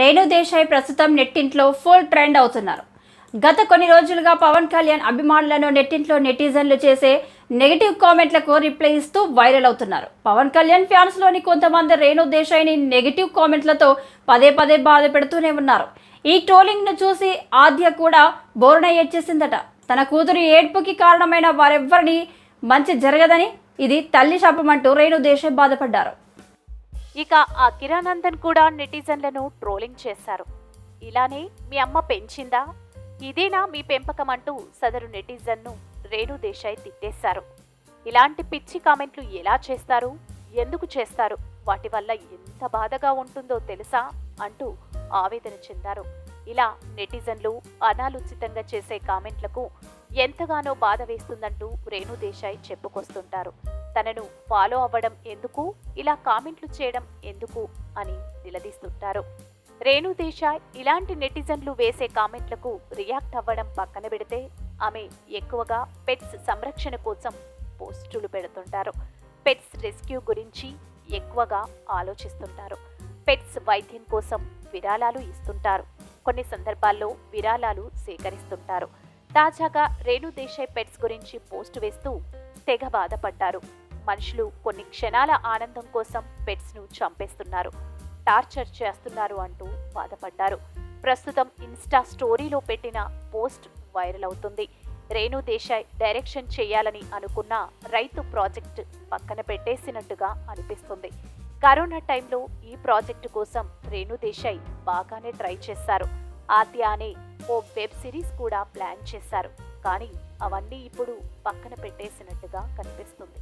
రేణు దేశాయ్ ప్రస్తుతం నెట్టింట్లో full trend అవుతున్నారు. గత కొన్ని రోజులుగా పవన్ కళ్యాణ్ అభిమానులను నెట్టింట్లో నెటిజన్లు చేసే నెగిటివ్ కామెంట్లకు రిప్లై ఇస్తూ వైరల్ అవుతున్నారు. పవన్ కళ్యాణ్ ఫ్యాన్స్ లోని కొంతమంది రేణు దేశాయ్ని నెగిటివ్ కామెంట్లతో పదే పదే బాధ పెడుతూనే ఉన్నారు. ఈ ట్రోలింగ్ ను చూసి ఆద్య కూడా బోరున ఏడ్చేసిందట. తన కూతురు ఏడ్పుకి కారణమైన వారెవ్వరిని మంచి జరగదని, ఇది తల్లి శాపమంటూ రేణు దేశాయ్ బాధపడ్డారు. ఇక ఆ కిరానందన్ కూడా నెటిజన్లను ట్రోలింగ్ చేశారు. ఇలానే మీ అమ్మ పెంచిందా, ఇదేనా మీ పెంపకం అంటూ సదరు నెటిజన్ను రేణు దేశాయ్ తిట్టేశారు. ఇలాంటి పిచ్చి కామెంట్లు ఎలా చేస్తారు, ఎందుకు చేస్తారు, వాటి వల్ల ఎంత బాధగా ఉంటుందో తెలుసా అంటూ ఆవేదన చెందారు. ఇలా నెటిజన్లు అనాలోచితంగా చేసే కామెంట్లకు ఎంతగానో బాధ వేస్తుందంటూ రేణు దేశాయ్ చెప్పుకొస్తుంటారు. తనను ఫాలో అవ్వడం ఎందుకు, ఇలా కామెంట్లు చేయడం ఎందుకు అని నిలదీస్తుంటారు. రేణు దేశాయ్ ఇలాంటి నెటిజన్లు వేసే కామెంట్లకు రియాక్ట్ అవ్వడం పక్కన పెడితే, ఆమె ఎక్కువగా పెట్స్ సంరక్షణ కోసం పోస్టులు పెడుతుంటారు. పెట్స్ రెస్క్యూ గురించి ఎక్కువగా ఆలోచిస్తుంటారు. పెట్స్ వైద్యం కోసం విరాళాలు ఇస్తుంటారు. కొన్ని సందర్భాల్లో విరాళాలు సేకరిస్తుంటారు. తాజాగా రేణు దేశాయ్ పెట్స్ గురించి పోస్టు వేస్తూ తెగ బాధపడ్డారు. మనుషులు కొన్ని క్షణాల ఆనందం కోసం పెట్స్ ను చంపేస్తున్నారు, టార్చర్ చేస్తున్నారు అంటూ బాధపడ్డారు. ప్రస్తుతం ఇన్స్టా స్టోరీలో పెట్టిన పోస్ట్ వైరల్ అవుతుంది. రేణు దేశాయ్ డైరెక్షన్ చేయాలని అనుకున్న రైతు ప్రాజెక్ట్ పక్కన పెట్టేసినట్టుగా అనిపిస్తుంది. కరోనా టైంలో ఈ ప్రాజెక్టు కోసం రేణు దేశాయ్ బాగానే ట్రై చేశారు. ఆద్య అనే ఓ వెబ్ సిరీస్ కూడా ప్లాన్ చేశారు. కానీ అవన్నీ ఇప్పుడు పక్కన పెట్టేసినట్టుగా కనిపిస్తుంది.